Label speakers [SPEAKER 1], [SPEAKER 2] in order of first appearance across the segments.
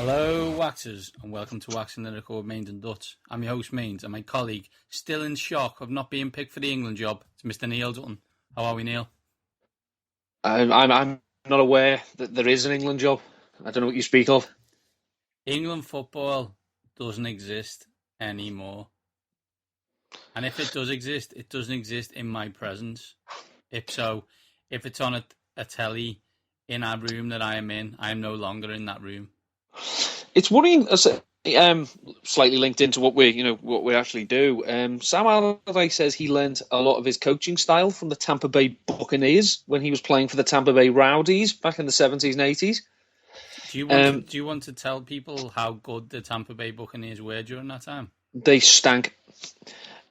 [SPEAKER 1] Hello, Waxers, and welcome to Waxing Lyrical with Mainz and Dutts. I'm your host, Mainz, and my colleague, still in shock of not being picked for the England job, is Mr. Neil Dutton. How are we, Neil?
[SPEAKER 2] I'm not aware that there is an England job. I don't know what you speak of.
[SPEAKER 1] England football doesn't exist anymore. And if it does exist, it doesn't exist in my presence. If it's on a telly in a room that I am in, I am no longer in that room.
[SPEAKER 2] It's worrying. Slightly linked into what we actually do. Sam Allardyce says he learned a lot of his coaching style from the Tampa Bay Buccaneers when he was playing for the Tampa Bay Rowdies back in the 70s and 80s.
[SPEAKER 1] Do you want to tell people how good the Tampa Bay Buccaneers were during that time?
[SPEAKER 2] They stank.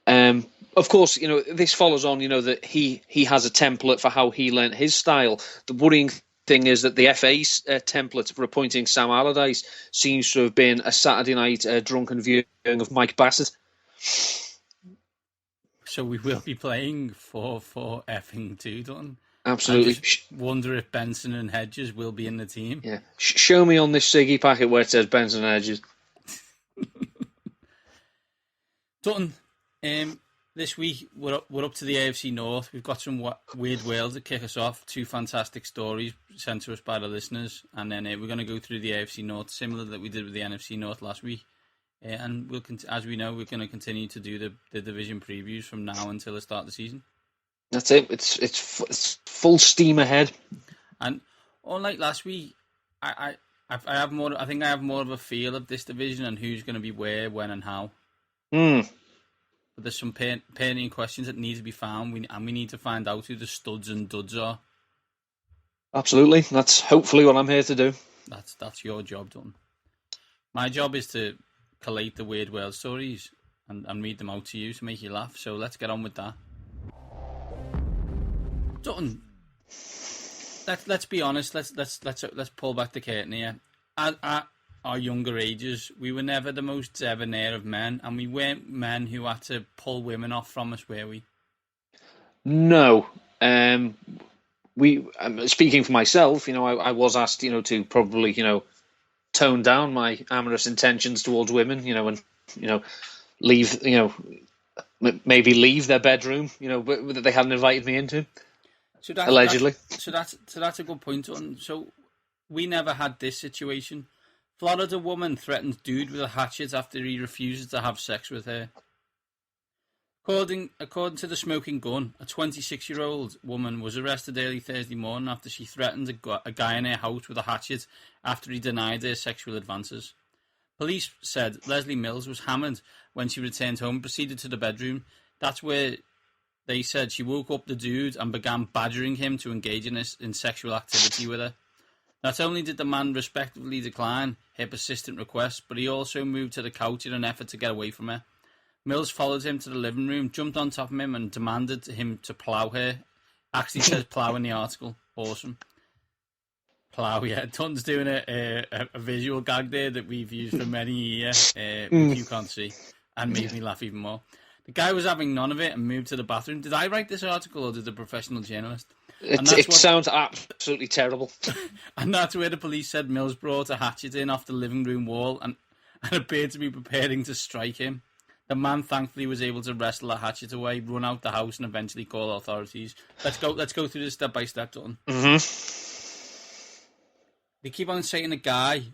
[SPEAKER 2] Of course, this follows on. That he has a template for how he learnt his style. The worrying thing is that the FA's template for appointing Sam Allardyce seems to have been a Saturday night drunken viewing of Mike Bassett.
[SPEAKER 1] So we will be playing 4-4-2, Dutton.
[SPEAKER 2] Absolutely.
[SPEAKER 1] I just wonder if Benson and Hedges will be in the team.
[SPEAKER 2] Yeah. Show me on this Siggy packet where it says Benson and Hedges.
[SPEAKER 1] Dutton, this week we're up to the AFC North. We've got some weird whales to kick us off. 2 fantastic stories sent to us by the listeners, and then we're going to go through the AFC North, similar that we did with the NFC North last week. And as we know, we're going to continue to do the division previews from now until the start of the season.
[SPEAKER 2] That's it. It's full steam ahead. And
[SPEAKER 1] unlike last week, I have more. I think I have more of a feel of this division and who's going to be where, when, and how. But there's some pertinent questions that need to be found, and we need to find out who the studs and duds are.
[SPEAKER 2] Absolutely. That's hopefully what I'm here to do.
[SPEAKER 1] That's your job, Dutton. My job is to collate the weird world stories and read them out to you to make you laugh. So let's get on with that. Dutton, let's be honest. Let's pull back the curtain here. At our younger ages, we were never the most debonair of men, and we weren't men who had to pull women off from us, were we?
[SPEAKER 2] No. Speaking for myself, I was asked, to probably, tone down my amorous intentions towards women, and, leave, maybe leave their bedroom, that they hadn't invited me into. Allegedly.
[SPEAKER 1] So that's a good point. So we never had this situation. Florida woman threatens dude with a hatchet after he refuses to have sex with her. According to the Smoking Gun, a 26-year-old woman was arrested early Thursday morning after she threatened a guy in her house with a hatchet after he denied her sexual advances. Police said Leslie Mills was hammered when she returned home and proceeded to the bedroom. That's where they said she woke up the dude and began badgering him to engage in sexual activity with her. Not only did the man respectfully decline her persistent request, but he also moved to the couch in an effort to get away from her. Mills followed him to the living room, jumped on top of him, and demanded him to plough her. Actually says plough in the article. Awesome. Plough, yeah. Tun's doing a visual gag there that we've used for many years, which you can't see, and made me laugh even more. The guy was having none of it and moved to the bathroom. Did I write this article or did the professional journalist?
[SPEAKER 2] It sounds absolutely terrible.
[SPEAKER 1] And that's where the police said Mills brought a hatchet in off the living room wall and appeared to be preparing to strike him. The man thankfully was able to wrestle the hatchet away, run out the house, and eventually call authorities. Let's go through this step by step, Dutton. They keep on saying a guy,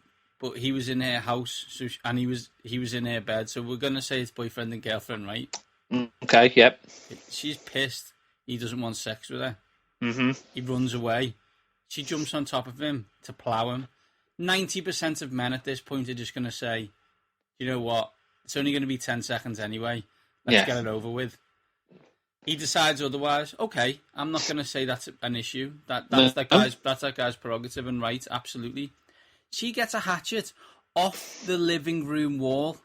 [SPEAKER 1] but he was in her house, and he was in her bed. So we're gonna say it's boyfriend and girlfriend, right?
[SPEAKER 2] Okay. Yep.
[SPEAKER 1] She's pissed. He doesn't want sex with her. He runs away. She jumps on top of him to plough him. 90% of men at this point are just gonna say, you know what? It's only going to be 10 seconds anyway. Let's get it over with. He decides otherwise. Okay, I'm not going to say that's an issue. That's that guy's prerogative and right. Absolutely. She gets a hatchet off the living room wall.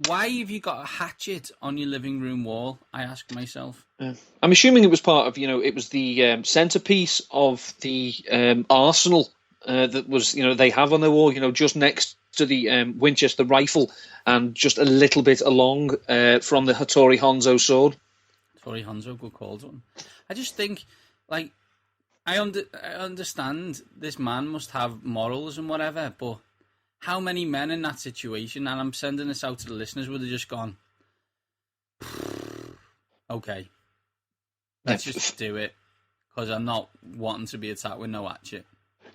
[SPEAKER 1] Why have you got a hatchet on your living room wall? I ask myself.
[SPEAKER 2] I'm assuming it was part of, it was the centerpiece of the arsenal that was, they have on their wall, just next to the Winchester rifle and just a little bit along from the Hattori Hanzo sword.
[SPEAKER 1] Hattori Hanzo, good call, John. I just think, I understand this man must have morals and whatever, but how many men in that situation, and I'm sending this out to the listeners, would have just gone, okay, let's just do it, because I'm not wanting to be attacked with no hatchet.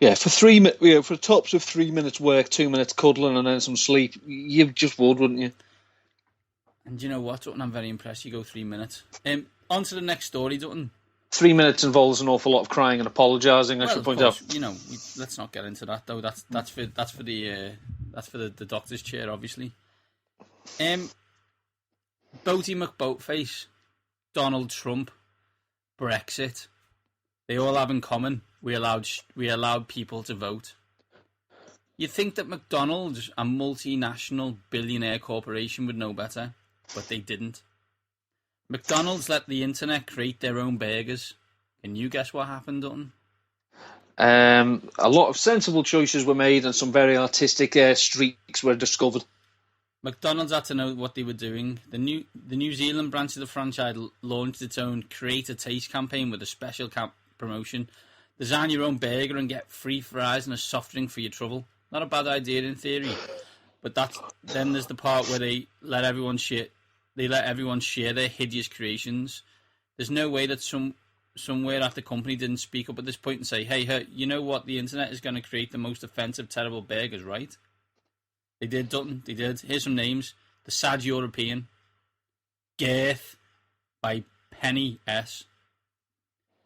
[SPEAKER 2] Yeah, for for tops of 3 minutes work, 2 minutes cuddling, and then some sleep, you just wouldn't you?
[SPEAKER 1] And you know what, Dutton? I'm very impressed you go 3 minutes. On to the next story, Dutton.
[SPEAKER 2] 3 minutes involves an awful lot of crying and apologising. I should point out.
[SPEAKER 1] You know, let's not get into that though. That's for the doctor's chair, obviously. Boaty McBoatface, Donald Trump, Brexit. They all have in common. We allowed people to vote. You'd think that McDonald's, a multinational billionaire corporation, would know better, but they didn't. McDonald's let the internet create their own burgers. Can you guess what happened, Dutton?
[SPEAKER 2] A lot of sensible choices were made and some very artistic streaks were discovered.
[SPEAKER 1] McDonald's had to know what they were doing. The New Zealand branch of the franchise launched its own Create a Taste campaign with a special promotion. Design your own burger and get free fries and a soft drink for your trouble. Not a bad idea in theory, but then there's the part where they let everyone share their hideous creations. There's no way that somewhere at the company didn't speak up at this point and say, hey, you know what? The internet is going to create the most offensive, terrible burgers, right? They did, Dutton. They did. Here's some names. The Sad European. Girth by Penny S.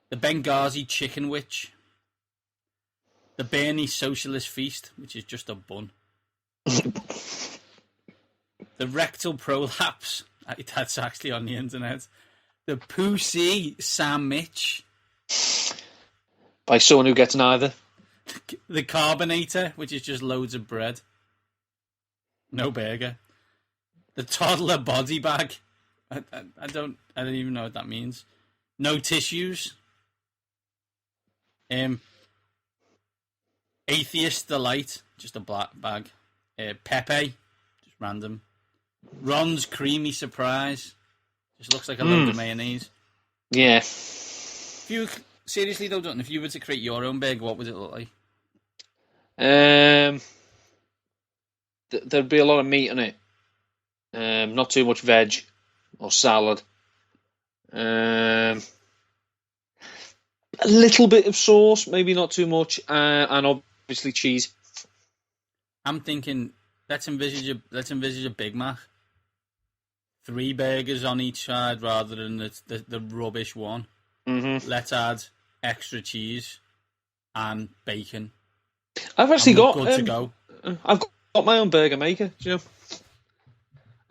[SPEAKER 1] The Benghazi Chicken Witch. The Bernie Socialist Feast, which is just a bun. The Rectal Prolapse. That's actually on the internet. The Pussy Sandwich.
[SPEAKER 2] By someone who gets neither.
[SPEAKER 1] The Carbonator, which is just loads of bread. No burger. The Toddler Body Bag. I don't even know what that means. No tissues. Atheist Delight, just a black bag. Pepe, just random. Ron's Creamy Surprise, just looks like a load of mayonnaise.
[SPEAKER 2] Yeah.
[SPEAKER 1] Seriously though, Dutton, if you were to create your own burger, what would it look like?
[SPEAKER 2] There'd be a lot of meat in it. Not too much veg or salad. A little bit of sauce, maybe not too much, and obviously cheese.
[SPEAKER 1] I'm thinking, let's envisage a Big Mac. 3 burgers on each side rather than the rubbish one.
[SPEAKER 2] Mm-hmm.
[SPEAKER 1] Let's add extra cheese and bacon.
[SPEAKER 2] I've actually got
[SPEAKER 1] good to go.
[SPEAKER 2] I've got my own burger maker. Do you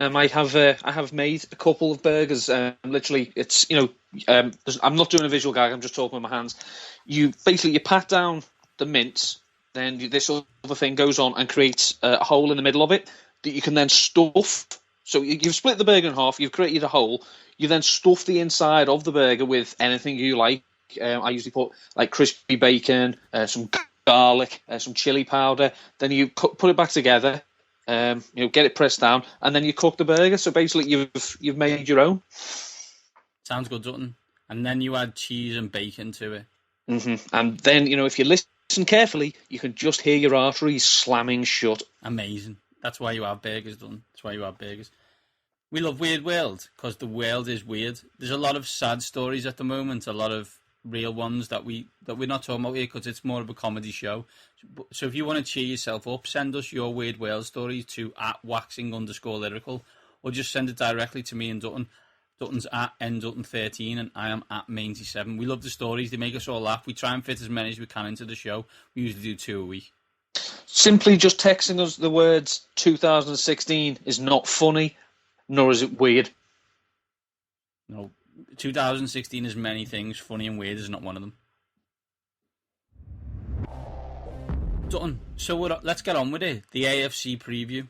[SPEAKER 2] know? I have made a couple of burgers. Literally, it's I'm not doing a visual gag. I'm just talking with my hands. You pat down the mince, then this other thing goes on and creates a hole in the middle of it that you can then stuff. So you've split the burger in half. You've created a hole. You then stuff the inside of the burger with anything you like. I usually put like crispy bacon, some garlic, some chili powder. Then you put it back together. Get it pressed down, and then you cook the burger. So basically, you've made your own.
[SPEAKER 1] Sounds good, Dutton. And then you add cheese and bacon to it.
[SPEAKER 2] Mm-hmm. And then if you listen carefully, you can just hear your arteries slamming shut.
[SPEAKER 1] Amazing. That's why you have burgers, Dutton. That's why you have burgers. We love Weird World because the world is weird. There's a lot of sad stories at the moment. A lot of real ones that we're not talking about here because it's more of a comedy show. So if you want to cheer yourself up, send us your Weird World stories to @waxing_lyrical, or just send it directly to me and Dutton. Dutton's @ndutton13 and I am @Mainzy7. We love the stories. They make us all laugh. We try and fit as many as we can into the show. We usually do 2 a week.
[SPEAKER 2] Simply just texting us the words 2016 is not funny, nor is it weird.
[SPEAKER 1] No, 2016 is many things. Funny and weird is not one of them. Dutton, so let's get on with it. The AFC preview.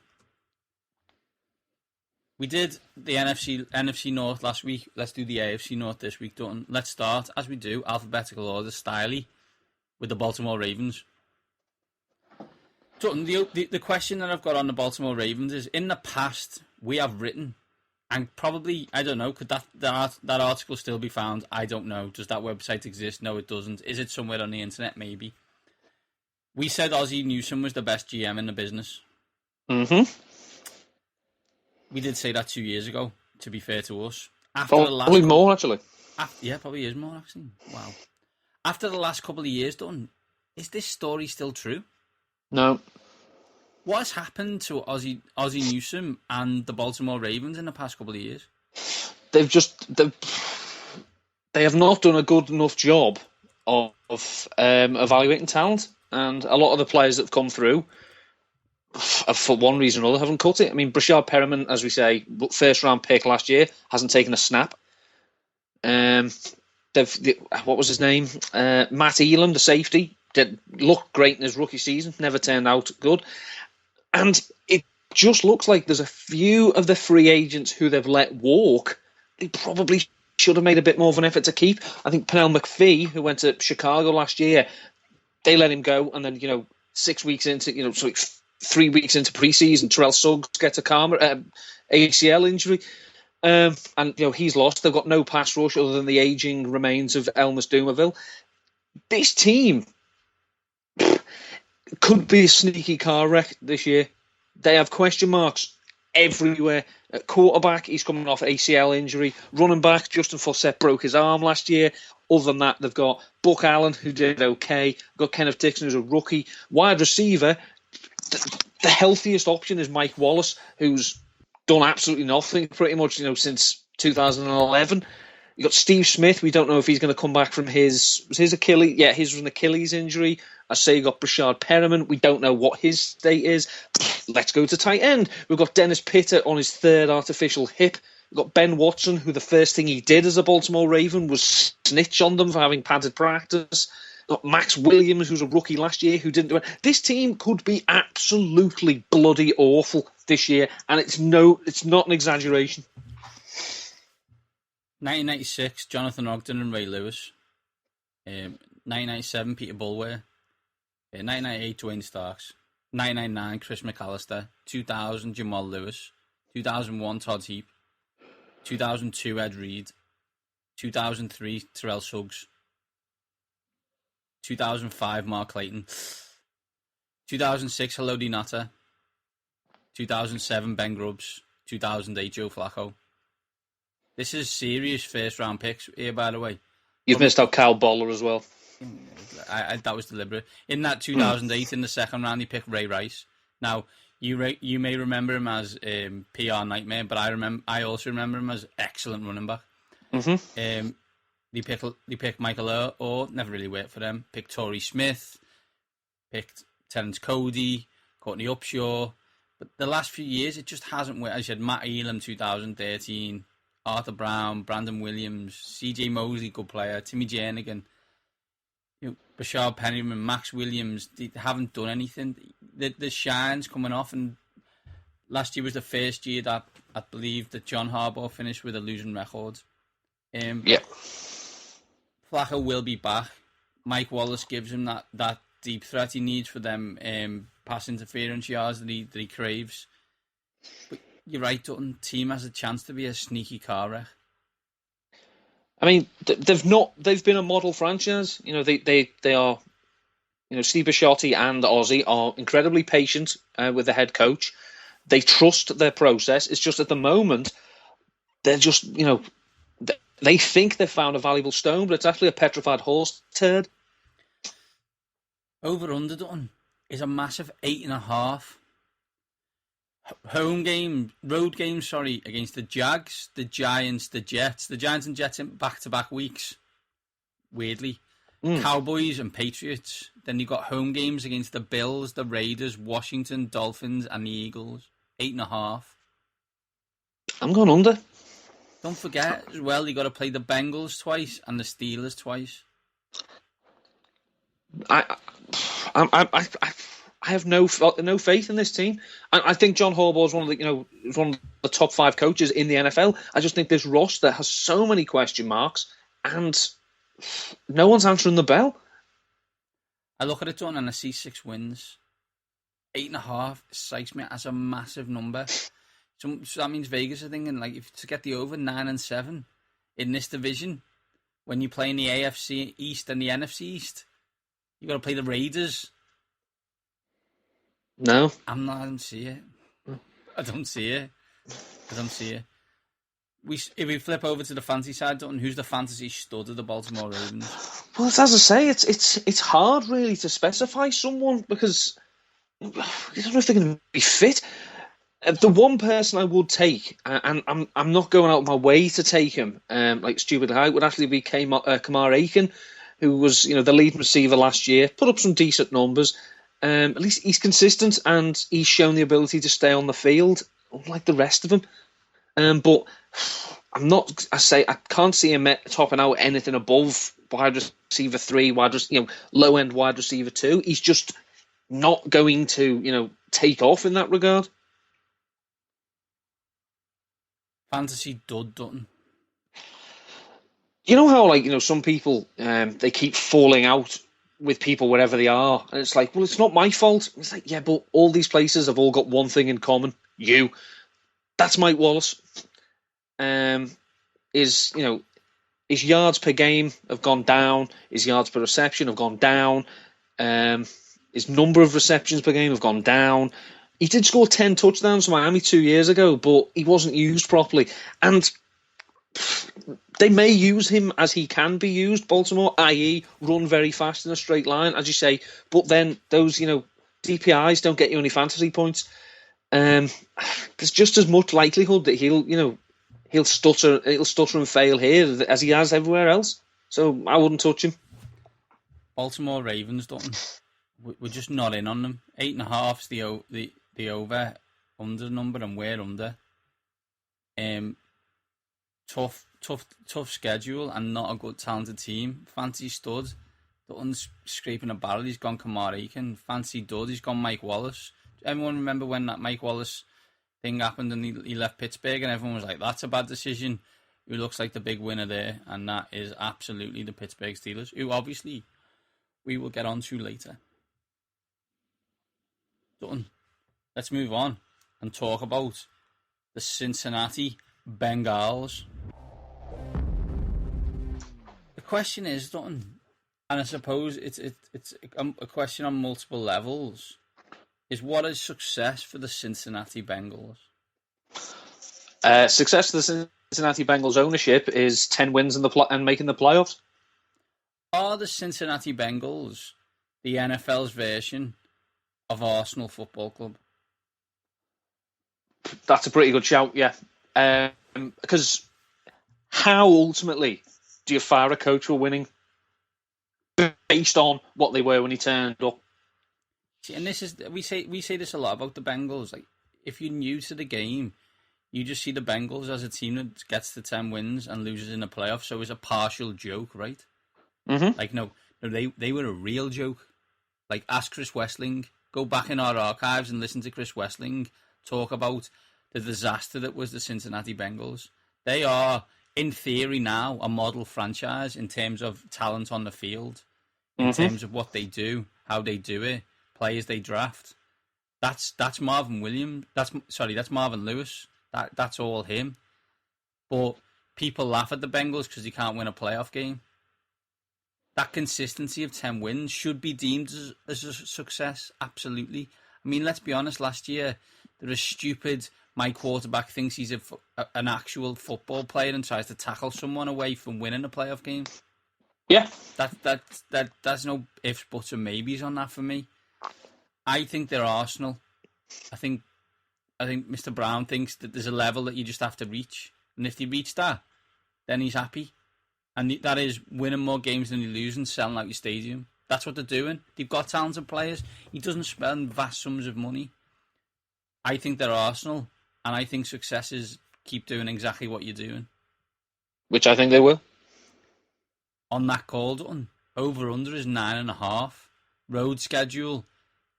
[SPEAKER 1] We did the NFC North last week. Let's do the AFC North this week, Dutton. Let's start, as we do, alphabetical order, styley, with the Baltimore Ravens. Dutton, the question that I've got on the Baltimore Ravens is, in the past, we have written And probably, I don't know, could that article still be found? I don't know. Does that website exist? No, it doesn't. Is it somewhere on the internet? Maybe. We said Ozzie Newsome was the best GM in the business.
[SPEAKER 2] Mm-hmm.
[SPEAKER 1] We did say that 2 years ago, to be fair to us.
[SPEAKER 2] Probably more, actually.
[SPEAKER 1] Yeah, probably is more, actually. Wow. After the last couple of years done, is this story still true?
[SPEAKER 2] No.
[SPEAKER 1] What has happened to Ozzie Newsome and the Baltimore Ravens in the past couple of years?
[SPEAKER 2] They have not done a good enough job of evaluating talent, and a lot of the players that have come through, for one reason or another, haven't cut it. I mean, Brashard Perriman, as we say, first round pick last year, hasn't taken a snap. What was his name? Matt Elam, the safety, did look great in his rookie season, never turned out good. And it just looks like there's a few of the free agents who they've let walk. They probably should have made a bit more of an effort to keep. I think Pernell McPhee, who went to Chicago last year, they let him go, and then 6 weeks into 3 weeks into preseason, Terrell Suggs gets a ACL injury, and he's lost. They've got no pass rush other than the aging remains of Elmas Dumerville. This team could be a sneaky car wreck this year. They have question marks everywhere. At quarterback, he's coming off ACL injury. Running back, Justin Forsett broke his arm last year. Other than that, they've got Buck Allen, who did okay. Got Kenneth Dixon, who's a rookie. Wide receiver, the healthiest option is Mike Wallace, who's done absolutely nothing pretty much since 2011. You got Steve Smith. We don't know if he's going to come back from his Achilles. Yeah, his was an Achilles injury. I say you got Brashard Perriman. We don't know what his state is. Let's go to tight end. We've got Dennis Pitta on his third artificial hip. We've got Ben Watson, who the first thing he did as a Baltimore Raven was snitch on them for having padded practice. We've got Max Williams, who's a rookie last year, who didn't do it. This team could be absolutely bloody awful this year, and it's not an exaggeration.
[SPEAKER 1] 1996, Jonathan Ogden and Ray Lewis. 1997, Peter Bulwer. 1998, Dwayne Starks. 1999, Chris McAllister. 2000, Jamal Lewis. 2001, Todd Heap. 2002, Ed Reed. 2003, Terrell Suggs. 2005, Mark Clayton. 2006, Haloti Ngata. 2007, Ben Grubbs. 2008, Joe Flacco. This is serious first-round picks here, by the way.
[SPEAKER 2] You've missed out Kyle Boller as well.
[SPEAKER 1] That was deliberate. In that 2008, in the second round, he picked Ray Rice. Now, you may remember him as PR nightmare, but I also remember him as excellent running back.
[SPEAKER 2] Mm-hmm.
[SPEAKER 1] They picked Michael Orr, never really worked for them. Picked Torrey Smith, picked Terrence Cody, Courtney Upshaw. But the last few years, it just hasn't worked. As you said, Matt Elam, 2013. Arthur Brown, Brandon Williams, CJ Mosley, good player, Timmy Jernigan, Brashard Perriman, Max Williams, they haven't done anything. The shine's coming off, and last year was the first year that I believe that John Harbaugh finished with a losing record.
[SPEAKER 2] Yeah.
[SPEAKER 1] Flacco will be back. Mike Wallace gives him that deep threat he needs for them pass interference yards that he craves. But you're right, Dutton. Team has a chance to be a sneaky car wreck.
[SPEAKER 2] I mean, they've been a model franchise. They are. Steve Bisciotti and Ozzie are incredibly patient with the head coach. They trust their process. It's just at the moment they're just they think they've found a valuable stone, but it's actually a petrified horse turd.
[SPEAKER 1] Over under, Dutton, is a massive 8.5. Road games, against the Jags, the Giants, the Jets. The Giants and Jets in back-to-back weeks, weirdly. Cowboys and Patriots. Then you've got home games against the Bills, the Raiders, Washington, Dolphins, and the Eagles. 8.5.
[SPEAKER 2] I'm going under.
[SPEAKER 1] Don't forget, as well, you got to play the Bengals twice and the Steelers twice.
[SPEAKER 2] I have no faith in this team. I think John Harbaugh is one of the top 5 coaches in the NFL. I just think this roster has so many question marks, and no one's answering the bell.
[SPEAKER 1] I look at it, John, and I see 6 wins. 8.5 strikes me as a massive number. So that means Vegas are thinking, like, if to get the over 9-7 in this division, when you play in the AFC East and the NFC East, you got to play the Raiders.
[SPEAKER 2] No,
[SPEAKER 1] I don't see it. I don't see it. If we flip over to the fantasy side, Dutton, who's the fantasy stud of the Baltimore Ravens?
[SPEAKER 2] well, as I say, it's hard really to specify someone because you don't know if they're going to be fit. The one person I would take, and I'm not going out of my way to take him, like stupid high, would actually be Kamar Aiken, who was the lead receiver last year, put up some decent numbers. At least he's consistent and he's shown the ability to stay on the field, unlike the rest of them. But I'm not. I can't see him topping out anything above wide receiver 3, low end wide receiver 2. He's just not going to take off in that regard.
[SPEAKER 1] Fantasy dud, Dutton.
[SPEAKER 2] You know how some people they keep falling out with people wherever they are, and it's like, well, it's not my fault. It's like, yeah, but all these places have all got one thing in common. That's Mike Wallace. His yards per game have gone down. His yards per reception have gone down. His number of receptions per game have gone down. He did score 10 touchdowns for Miami 2 years ago, but he wasn't used properly. And they may use him as he can be used, Baltimore, i.e. run very fast in a straight line, as you say. But then those, DPIs don't get you any fantasy points. There's just as much likelihood that he'll stutter and fail here as he has everywhere else. So I wouldn't touch him.
[SPEAKER 1] Baltimore Ravens, Dutton. We're just not in on them. 8.5 is the over under number, and we're under. Tough schedule and not a good talented team. Fancy stud, Dutton's scraping a barrel. He's gone Kamar Aiken. Fancy dud, he's gone Mike Wallace. Everyone remember when that Mike Wallace thing happened and he left Pittsburgh, and everyone was like, that's a bad decision. Who looks like the big winner there, and that is absolutely the Pittsburgh Steelers, who obviously we will get on to later. Dutton, let's move on and talk about the Cincinnati Bengals. The question is, Dutton, and I suppose it's a question on multiple levels, is what is success for the Cincinnati Bengals?
[SPEAKER 2] Success for the Cincinnati Bengals ownership is 10 wins and making the playoffs.
[SPEAKER 1] Are the Cincinnati Bengals the NFL's version of Arsenal Football Club?
[SPEAKER 2] That's a pretty good shout, yeah. Because how ultimately do you fire a coach for winning based on what they were when he turned up?
[SPEAKER 1] See, and this is we say this a lot about the Bengals. Like, if you're new to the game, you just see the Bengals as a team that gets to 10 wins and loses in the playoffs. So it's a partial joke, right?
[SPEAKER 2] Mm-hmm.
[SPEAKER 1] Like, no, they were a real joke. Like, ask Chris Wessling. Go back in our archives and listen to Chris Wessling talk about the disaster that was the Cincinnati Bengals. They are, in theory now, a model franchise in terms of talent on the field, in terms of what they do, how they do it, players they draft. That's Marvin Williams. That's Marvin Lewis. That's all him. But people laugh at the Bengals because they can't win a playoff game. That consistency of 10 wins should be deemed as a success, absolutely. I mean, let's be honest, last year, there is stupid, my quarterback thinks he's an actual football player and tries to tackle someone away from winning a playoff game.
[SPEAKER 2] Yeah.
[SPEAKER 1] That's no ifs, buts and maybes on that for me. I think they're Arsenal. I think Mr. Brown thinks that there's a level that you just have to reach. And if they reach that, then he's happy. And that is winning more games than you lose and selling out your stadium. That's what they're doing. They've got talented players. He doesn't spend vast sums of money. I think they're Arsenal. And I think success is keep doing exactly what you're doing.
[SPEAKER 2] Which I think they will.
[SPEAKER 1] On that call, Dutton, over-under is 9.5. Road schedule,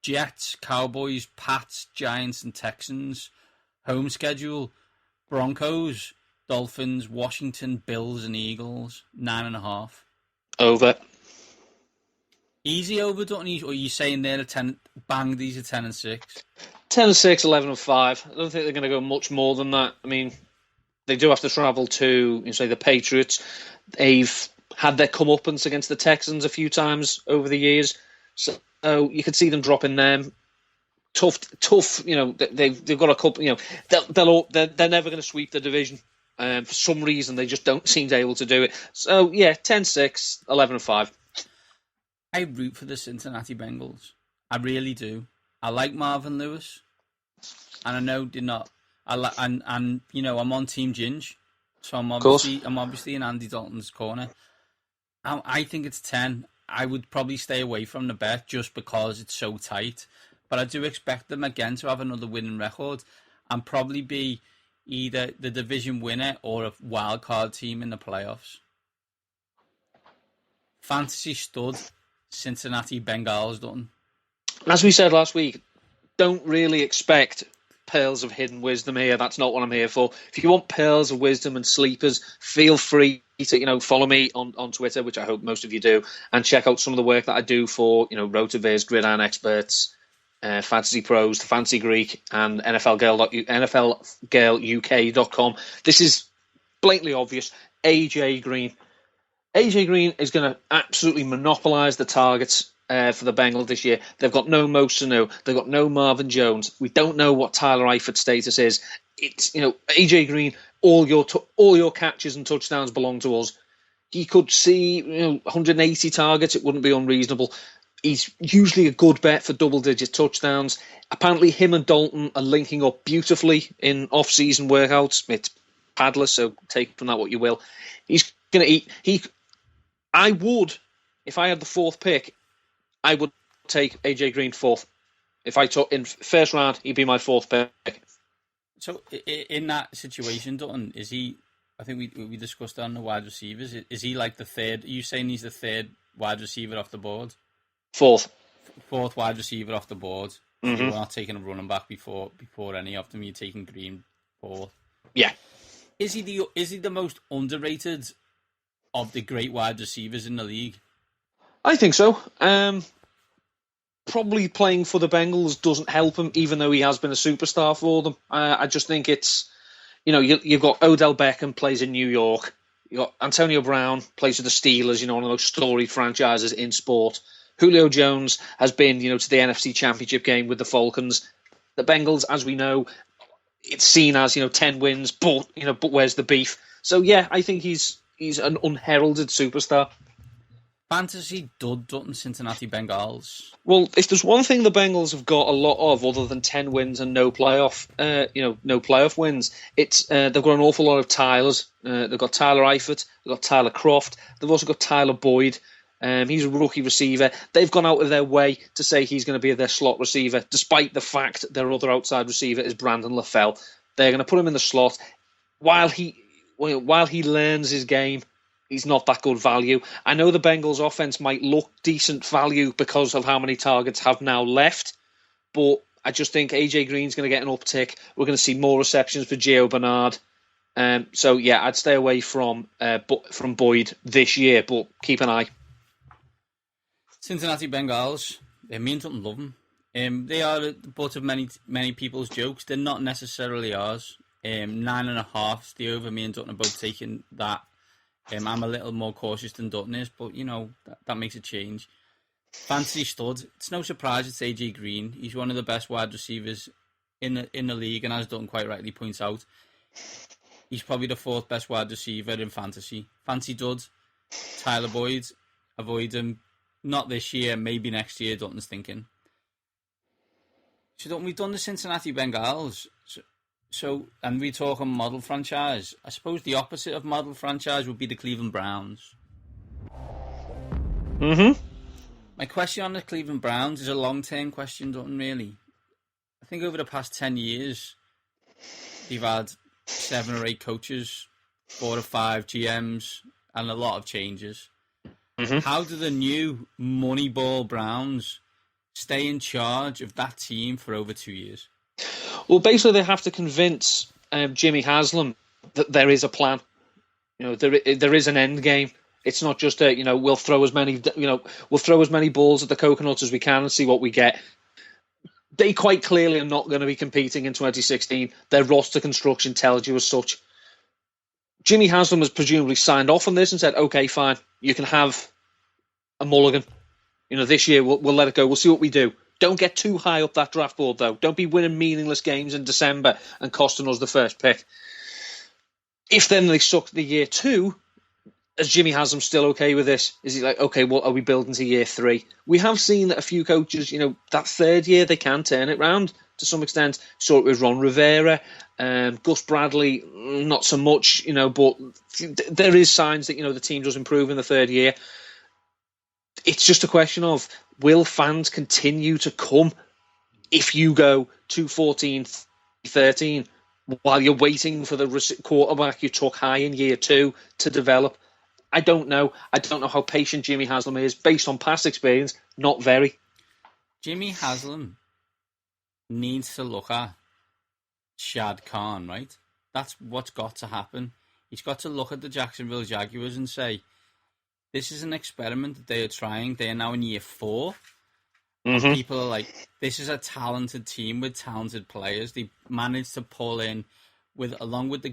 [SPEAKER 1] Jets, Cowboys, Pats, Giants and Texans. Home schedule, Broncos, Dolphins, Washington, Bills and Eagles. 9.5.
[SPEAKER 2] Over.
[SPEAKER 1] Easy over, don't you? Or are you saying they're a 10, bang, these are 10-6?
[SPEAKER 2] 10-6, 11-5. I don't think they're going to go much more than that. I mean, they do have to travel to, say, the Patriots. They've had their comeuppance against the Texans a few times over the years, so you could see them dropping them. Tough. They've got a couple. They're never going to sweep the division. For some reason, they just don't seem able to do it. So yeah, 10-6, 11-5.
[SPEAKER 1] I root for the Cincinnati Bengals. I really do. I like Marvin Lewis, and I know they're not. I'm on Team Ginge, so I'm obviously in Andy Dalton's corner. I think it's 10. I would probably stay away from the bet just because it's so tight. But I do expect them again to have another winning record and probably be either the division winner or a wild card team in the playoffs. Fantasy stud, Cincinnati Bengals, done.
[SPEAKER 2] As we said last week, don't really expect pearls of hidden wisdom here. That's not what I'm here for. If you want pearls of wisdom and sleepers, feel free to follow me on Twitter, which I hope most of you do, and check out some of the work that I do for Rotoviz, Gridiron Experts, Fantasy Pros, The Fantasy Greek, and NFLGirlUK.com. This is blatantly obvious. AJ Green. AJ Green is going to absolutely monopolise the targets for the Bengals this year. They've got no Mo Sanu. They've got no Marvin Jones. We don't know what Tyler Eifert's status is. It's AJ Green. All your catches and touchdowns belong to us. He could see 180 targets. It wouldn't be unreasonable. He's usually a good bet for double-digit touchdowns. Apparently, him and Dalton are linking up beautifully in off-season workouts. It's Padler, so take from that what you will. He's going to eat. I would, if I had the fourth pick, I would take AJ Green fourth. If I took in first round, he'd be my fourth pick.
[SPEAKER 1] So in that situation, Dalton, is he? I think we discussed on the wide receivers. Is he like the third? Are you saying he's the third wide receiver off the board?
[SPEAKER 2] Fourth
[SPEAKER 1] wide receiver off the board.
[SPEAKER 2] Mm-hmm.
[SPEAKER 1] So you're not taking a running back before any of them. You're taking Green fourth.
[SPEAKER 2] Yeah.
[SPEAKER 1] Is he the most underrated of the great wide receivers in the league?
[SPEAKER 2] I think so. Probably playing for the Bengals doesn't help him, even though he has been a superstar for them. I just think it's, you've got Odell Beckham plays in New York. You've got Antonio Brown plays for the Steelers, one of the most storied franchises in sport. Julio Jones has been, to the NFC Championship game with the Falcons. The Bengals, as we know, it's seen as, 10 wins, but where's the beef? So, yeah, I think he's an unheralded superstar.
[SPEAKER 1] Fantasy dud Dutton Cincinnati Bengals.
[SPEAKER 2] Well, if there's one thing the Bengals have got a lot of, other than 10 wins and no playoff wins, it's they've got an awful lot of Tylers. They've got Tyler Eifert, they've got Tyler Croft, they've also got Tyler Boyd. He's a rookie receiver. They've gone out of their way to say he's going to be their slot receiver, despite the fact their other outside receiver is Brandon LaFell. They're going to put him in the slot. While he learns his game, he's not that good value. I know the Bengals' offense might look decent value because of how many targets have now left, but I just think AJ Green's going to get an uptick. We're going to see more receptions for Gio Bernard. So yeah, I'd stay away from Boyd this year, but keep an eye.
[SPEAKER 1] Cincinnati Bengals, me and Dalton love them. They are the butt of many people's jokes. They're not necessarily ours. 9.5 the over. Me and Dalton are both taking that. I'm a little more cautious than Dutton is, but that makes a change. Fantasy stud. It's no surprise it's AJ Green. He's one of the best wide receivers in the league, and as Dutton quite rightly points out, he's probably the fourth best wide receiver in fantasy. Fancy dud. Tyler Boyd. Avoid him. Not this year, maybe next year, Dutton's thinking. So Dutton, we've done the Cincinnati Bengals. So, and we talk on model franchise. I suppose the opposite of model franchise would be the Cleveland Browns.
[SPEAKER 2] Mm-hmm.
[SPEAKER 1] My question on the Cleveland Browns is a long-term question, Dutton, really. I think over the past 10 years, they've had 7 or 8 coaches, 4 or 5 GMs, and a lot of changes. Mm-hmm. How do the new Moneyball Browns stay in charge of that team for over 2 years?
[SPEAKER 2] Well, basically, they have to convince Jimmy Haslam that there is a plan. There is an end game. It's not just we'll throw as many balls at the coconuts as we can and see what we get. They quite clearly are not going to be competing in 2016. Their roster construction tells you as such. Jimmy Haslam has presumably signed off on this and said, okay, fine, you can have a mulligan. This year we'll let it go. We'll see what we do. Don't get too high up that draft board, though. Don't be winning meaningless games in December and costing us the first pick. If then they suck the year 2, is Jimmy Haslam still okay with this? Is he like, okay, what are we building to year 3? We have seen that a few coaches, that third year, they can turn it round to some extent. Saw it with Ron Rivera, Gus Bradley, not so much, but there is signs that, the team does improve in the third year. It's just a question of, will fans continue to come if you go to 14-13 while you're waiting for the quarterback you took high in year 2 to develop? I don't know. I don't know how patient Jimmy Haslam is. Based on past experience, not very.
[SPEAKER 1] Jimmy Haslam needs to look at Shad Khan, right? That's what's got to happen. He's got to look at the Jacksonville Jaguars and say, this is an experiment that they are trying. They are now in year 4. Mm-hmm. And people are like, this is a talented team with talented players. They managed to pull in, along with the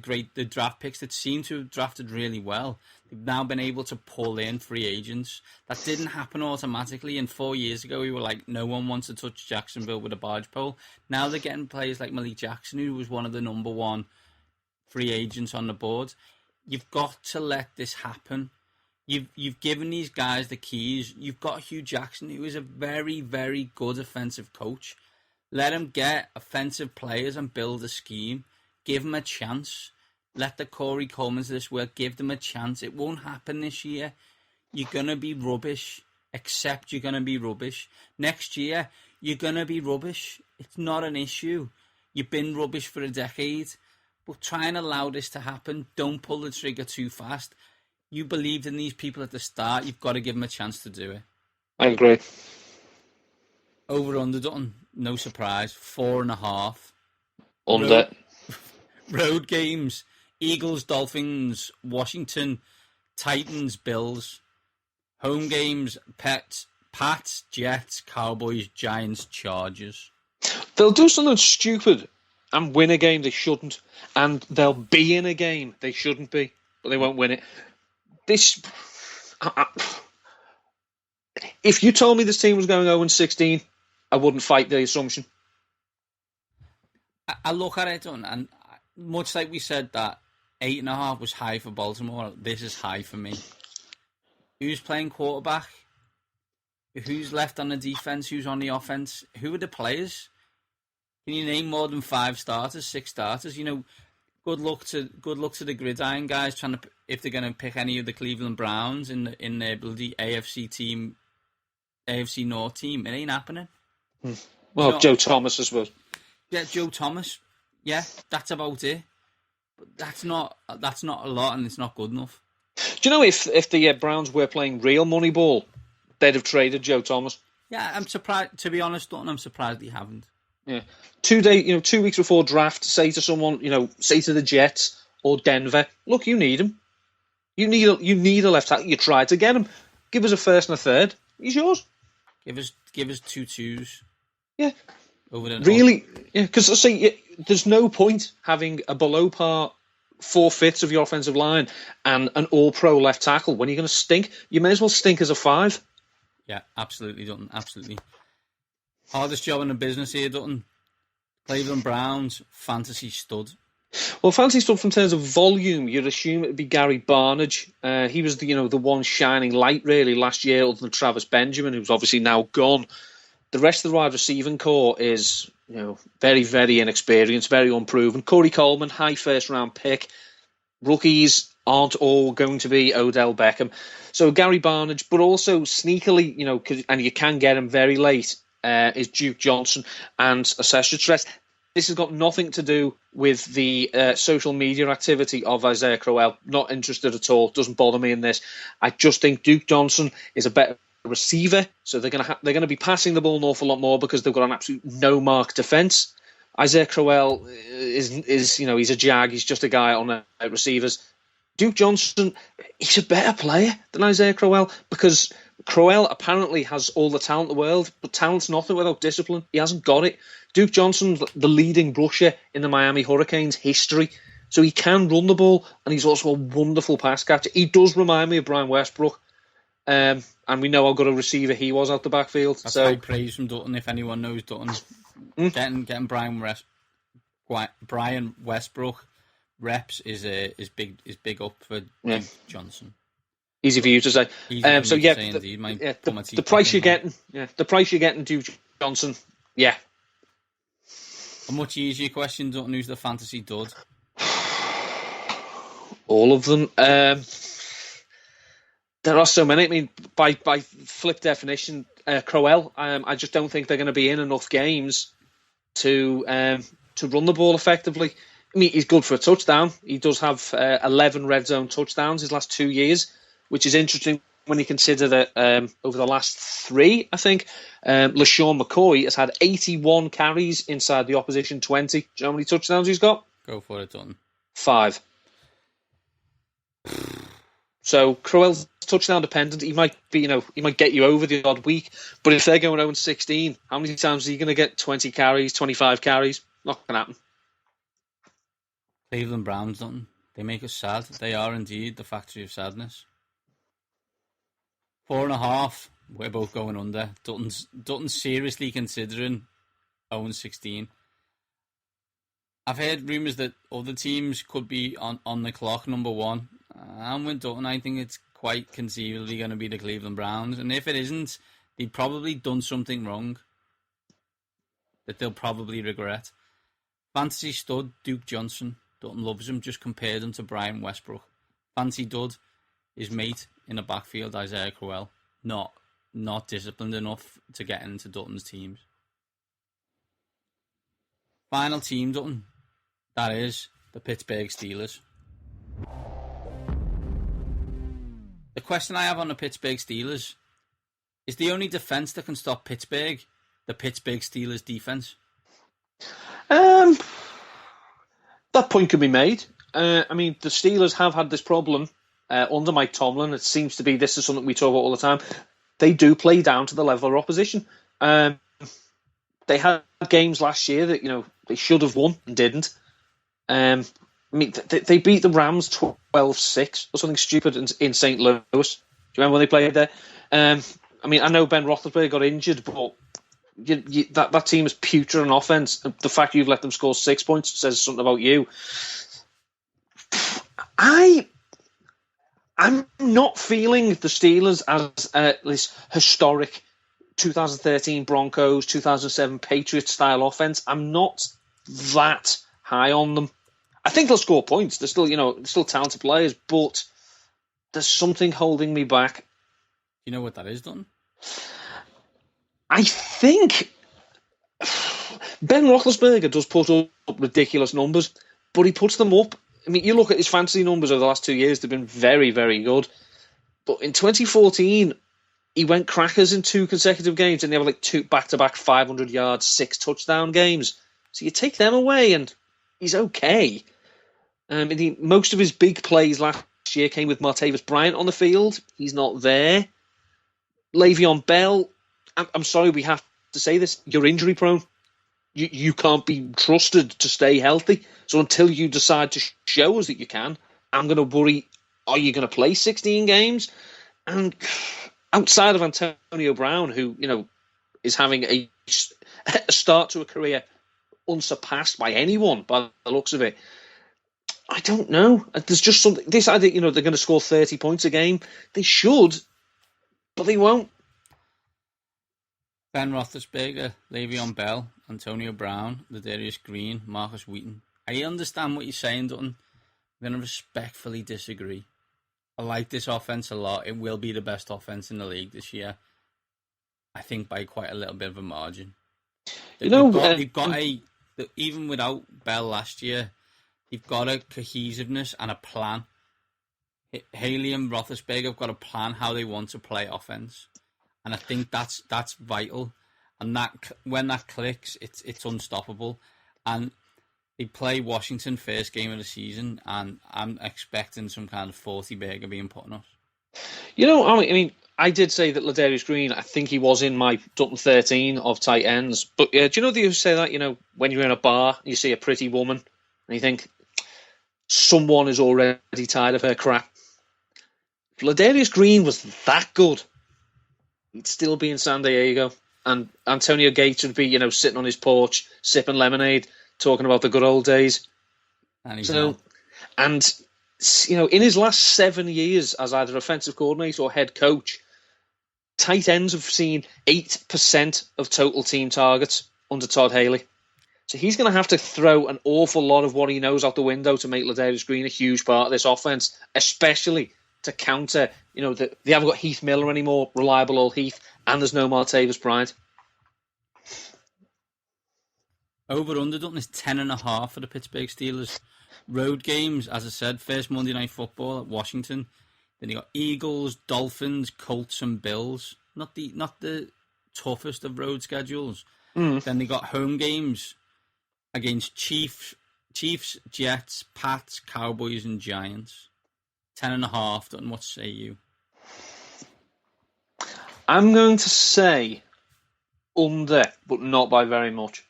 [SPEAKER 1] draft picks that seem to have drafted really well. They've now been able to pull in free agents. That didn't happen automatically. And 4 years ago, we were like, no one wants to touch Jacksonville with a barge pole. Now they're getting players like Malik Jackson, who was one of the number 1 free agents on the board. You've got to let this happen. You've given these guys the keys. You've got Hugh Jackson, who is a very, very good offensive coach. Let him get offensive players and build a scheme. Give him a chance. Let the Corey Colemans of this world, give them a chance. It won't happen this year. You're going to be rubbish. Accept you're going to be rubbish. Next year, you're going to be rubbish. It's not an issue. You've been rubbish for a decade. But try and allow this to happen. Don't pull the trigger too fast. You believed in these people at the start. You've got to give them a chance to do it.
[SPEAKER 2] I agree.
[SPEAKER 1] Over under Dutton, no surprise. 4.5.
[SPEAKER 2] Under.
[SPEAKER 1] Road games. Eagles, Dolphins, Washington, Titans, Bills. Home games, Pats, Jets, Cowboys, Giants, Chargers.
[SPEAKER 2] They'll do something stupid and win a game they shouldn't. And they'll be in a game they shouldn't be, but they won't win it. If you told me this team was going 0-16, I wouldn't fight the assumption.
[SPEAKER 1] I look at it, and much like we said that 8.5 was high for Baltimore, this is high for me. Who's playing quarterback? Who's left on the defense? Who's on the offense? Who are the players? Can you name more than 5 starters, 6 starters? Good luck to the gridiron guys trying to, if they're going to pick any of the Cleveland Browns in their bloody AFC North team. It ain't happening.
[SPEAKER 2] Well, Joe Thomas as well.
[SPEAKER 1] Yeah, Joe Thomas. Yeah, that's about it. But that's not a lot, and it's not good enough.
[SPEAKER 2] Do you know if the Browns were playing real money ball, they'd have traded Joe Thomas?
[SPEAKER 1] Yeah, I'm surprised. To be honest, Dutton, I'm surprised they haven't.
[SPEAKER 2] Yeah, 2 weeks before draft, say to someone, say to the Jets or Denver, look, you need him. You need a left tackle. You tried to get him. Give us a first and a third. He's yours.
[SPEAKER 1] Give us 2 2s.
[SPEAKER 2] Yeah.
[SPEAKER 1] Over the
[SPEAKER 2] really, yeah. Because there's no point having a below par 4/5 of your offensive line and an all-pro left tackle when you're going to stink. You may as well stink as a 5.
[SPEAKER 1] Yeah, absolutely, Dutton. Absolutely. Hardest job in the business here, Dutton. Cleveland Browns, fantasy stud.
[SPEAKER 2] Well, fantasy stud from terms of volume, you'd assume it'd be Gary Barnage. He was the one shining light really last year, other than Travis Benjamin, who's obviously now gone. The rest of the wide receiving core is very, very inexperienced, very unproven. Corey Coleman, high first round pick. Rookies aren't all going to be Odell Beckham. So Gary Barnage, but also sneakily, and you can get him very late, is Duke Johnson and Assessor Tress. This has got nothing to do with the social media activity of Isaiah Crowell. Not interested at all. Doesn't bother me in this. I just think Duke Johnson is a better receiver, so they're going to be passing the ball an awful lot more because they've got an absolute no mark defense. Isaiah Crowell is he's a jag. He's just a guy on receivers. Duke Johnson, he's a better player than Isaiah Crowell because Crowell apparently has all the talent in the world, but talent's nothing without discipline. He hasn't got it. Duke Johnson's the leading rusher in the Miami Hurricanes history, so he can run the ball, and he's also a wonderful pass catcher. He does remind me of Brian Westbrook, and we know how good a receiver he was out the backfield.
[SPEAKER 1] That's
[SPEAKER 2] so
[SPEAKER 1] high praise from Dutton. If anyone knows Dutton, getting Brian Westbrook reps is big up for Duke Johnson.
[SPEAKER 2] Easy for you to say. The price you're getting, Duke Johnson, yeah.
[SPEAKER 1] A much easier question, Dutton. Who's the fantasy dud?
[SPEAKER 2] All of them. There are so many. I mean, by flip definition, Crowell. I just don't think they're going to be in enough games to run the ball effectively. I mean, he's good for a touchdown. He does have 11 red zone touchdowns his last 2 years, which is interesting when you consider that over the last 3, I think, LaShawn McCoy has had 81 carries inside the opposition 20. Do you know how many touchdowns he's got?
[SPEAKER 1] Go for it, Dutton.
[SPEAKER 2] 5. So Crowell's touchdown dependent. He might be, he might get you over the odd week, but if they're going 0-16, how many times are you going to get 20 carries, 25 carries? Not going to happen.
[SPEAKER 1] Cleveland Browns, Dutton. They make us sad. They are indeed the factory of sadness. 4.5. We're both going under. Dutton's seriously considering 0-16. I've heard rumours that other teams could be on the clock, number one. I'm with Dutton. I think it's quite conceivably going to be the Cleveland Browns. And if it isn't, they've probably done something wrong that they'll probably regret. Fantasy stud, Duke Johnson. Dutton loves him. Just compared him to Brian Westbrook. Fancy dud, his mate in the backfield, Isaiah Crowell. Not disciplined enough to get into Dutton's teams. Final team, Dutton. That is the Pittsburgh Steelers. The question I have on the Pittsburgh Steelers is the only defence that can stop Pittsburgh the Pittsburgh Steelers defence?
[SPEAKER 2] That point can be made. I mean, the Steelers have had this problem under Mike Tomlin. It seems to be, this is something we talk about all the time. They do play down to the level of opposition. They had games last year that, they should have won and didn't. I mean, they beat the Rams 12-6 or something stupid in St. Louis. Do you remember when they played there? I mean, I know Ben Roethlisberger got injured, but that team is putrid on offense. The fact you've let them score 6 points says something about you. I'm not feeling the Steelers as this historic 2013 Broncos, 2007 Patriots style offense. I'm not that high on them. I think they'll score points. They're still talented players, but there's something holding me back.
[SPEAKER 1] You know what that is, Don?
[SPEAKER 2] I think Ben Roethlisberger does put up ridiculous numbers, but he puts them up. I mean, you look at his fantasy numbers over the last 2 years, they've been very, very good. But in 2014, he went crackers in 2 consecutive games, and they have 2 back-to-back 500 yards, 6 touchdown games. So you take them away, and he's okay. Most of his big plays last year came with Martavis Bryant on the field. He's not there. Le'Veon Bell, I'm sorry we have to say this, you're injury prone. You can't be trusted to stay healthy. So until you decide to show us that you can, I'm going to worry, are you going to play 16 games? And outside of Antonio Brown, who, is having a start to a career unsurpassed by anyone by the looks of it, I don't know. There's just something, this idea, they're going to score 30 points a game. They should, but they won't.
[SPEAKER 1] Ben Roethlisberger, Le'Veon Bell, Antonio Brown, Ladarius Green, Marcus Wheaton. I understand what you're saying, Dutton. I'm going to respectfully disagree. I like this offense a lot. It will be the best offense in the league this year. I think by quite a little bit of a margin. They've got even without Bell last year, they've got a cohesiveness and a plan. Haley and Roethlisberger have got a plan how they want to play offense. And I think that's vital, and that when that clicks, it's unstoppable. And They play Washington first game of the season, and I'm expecting some kind of 40 burger being put on us.
[SPEAKER 2] I mean, I did say that Ladarius Green, I think he was in my Dutton 13 of tight ends. But do you know that you say that, when you're in a bar, you see a pretty woman, and you think, someone is already tired of her crap. If Ladarius Green was that good, he'd still be in San Diego. And Antonio Gates would be, sitting on his porch, sipping lemonade, talking about the good old days.
[SPEAKER 1] And he's not.
[SPEAKER 2] And in his last 7 years as either offensive coordinator or head coach, tight ends have seen 8% of total team targets under Todd Haley. So he's going to have to throw an awful lot of what he knows out the window to make Ladarius Green a huge part of this offense, especially to counter, they haven't got Heath Miller anymore, reliable old Heath, and there's no Martavis Bryant.
[SPEAKER 1] Over-under Dutton is 10.5 for the Pittsburgh Steelers. Road games, as I said, first Monday Night Football at Washington. Then you got Eagles, Dolphins, Colts, and Bills. Not the toughest of road schedules. Then they got home games against Chiefs, Jets, Pats, Cowboys, and Giants. 10.5. Dutton, what say you?
[SPEAKER 2] I'm going to say under, but not by very much.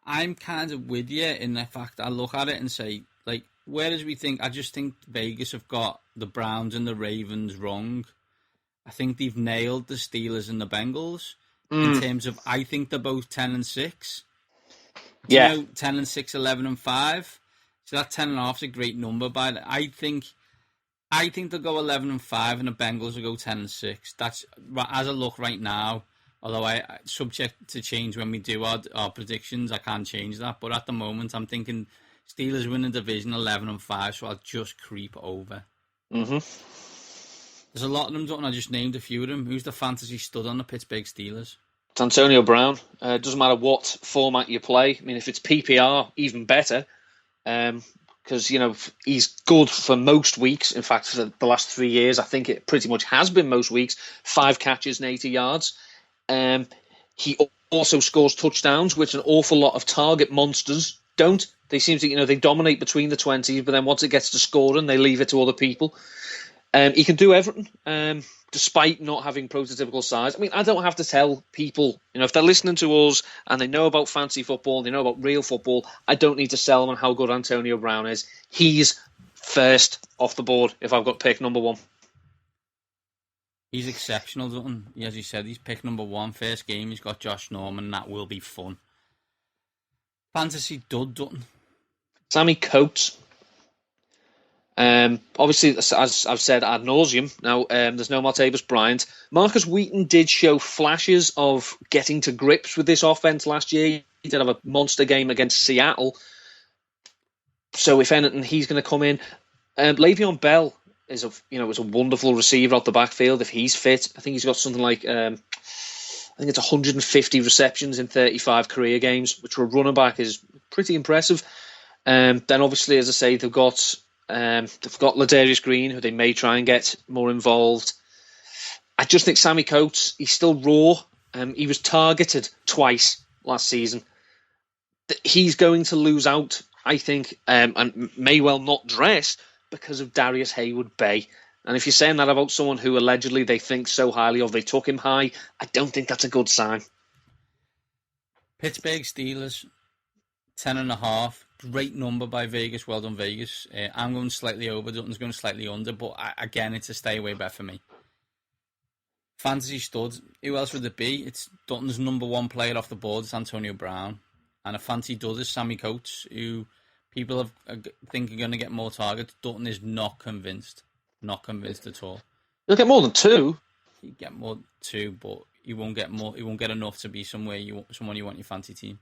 [SPEAKER 1] I'm kind of with you in the fact I look at it and say, whereas I just think Vegas have got the Browns and the Ravens wrong. I think they've nailed the Steelers and the Bengals in terms of, I think they're both 10-6.
[SPEAKER 2] Yeah.
[SPEAKER 1] 10-6, 11-5. So that 10.5 is a great number. But I think they'll go 11-5 and the Bengals will go 10-6. That's as I look right now. Although I subject to change when we do our predictions, I can't change that. But at the moment, I'm thinking Steelers win the division 11-5, so I'll just creep over.
[SPEAKER 2] Mm-hmm.
[SPEAKER 1] There's a lot of them, Dutton. I just named a few of them. Who's the fantasy stud on the Pittsburgh Steelers?
[SPEAKER 2] It's Antonio Brown. It doesn't matter what format you play. I mean, if it's PPR, even better. Because, he's good for most weeks. In fact, for the last 3 years, I think it pretty much has been most weeks. 5 catches and 80 yards. He also scores touchdowns, which an awful lot of target monsters don't. They seem to, they dominate between the 20s, but then once it gets to scoring, they leave it to other people. He can do everything, despite not having prototypical size. I mean, I don't have to tell people, if they're listening to us and they know about fantasy football, they know about real football, I don't need to sell them on how good Antonio Brown is. He's first off the board if I've got pick number 1.
[SPEAKER 1] He's exceptional, Dutton. As you said, he's pick number 1. First game, he's got Josh Norman. That will be fun. Fantasy dud, Dutton.
[SPEAKER 2] Sammy Coates. Obviously, as I've said ad nauseum, now there's no Martavis Bryant. Marcus Wheaton did show flashes of getting to grips with this offense last year. He did have a monster game against Seattle. So if anything, he's going to come in. Le'Veon Bell is a wonderful receiver out the backfield if he's fit. I think he's got something like I think it's 150 receptions in 35 career games, which for a running back is pretty impressive. Then obviously, as I say, they've got Ladarius Green, who they may try and get more involved. I just think Sammy Coates, he's still raw. He was targeted twice last season. He's going to lose out, I think, and may well not dress because of Darius Hayward-Bay. And if you're saying that about someone who allegedly they think so highly of, they took him high, I don't think that's a good sign.
[SPEAKER 1] Pittsburgh Steelers, 10.5. Great number by Vegas. Well done, Vegas. I'm going slightly over. Dutton's going slightly under. But again, it's a stay away bet for me. Fantasy stud. Who else would it be? It's Dutton's number 1 player off the board. It's Antonio Brown. And a fantasy dud is Sammy Coates, who people think are going to get more targets. Dutton is not convinced. Not convinced at all.
[SPEAKER 2] He'll get more than 2.
[SPEAKER 1] He'll get more than 2, but he won't get more. He won't get enough to be someone you want in your fantasy team.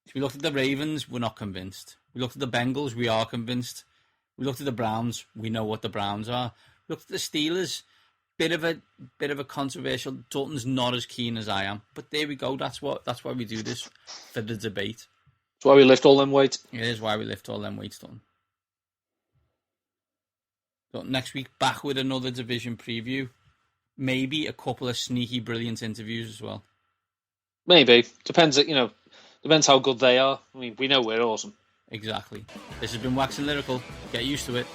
[SPEAKER 1] So we looked at the Ravens, we're not convinced. We looked at the Bengals, we are convinced. We looked at the Browns, we know what the Browns are. We looked at the Steelers, bit of a controversial. Dutton's not as keen as I am, but there we go. That's why we do this, for the debate.
[SPEAKER 2] That's why we lift all them weights.
[SPEAKER 1] It is why we lift all them weights, Dutton. So next week, back with another division preview. Maybe a couple of sneaky, brilliant interviews as well.
[SPEAKER 2] Maybe. Depends, Depends how good they are. I mean, we know we're awesome.
[SPEAKER 1] Exactly. This has been Waxing Lyrical. Get used to it.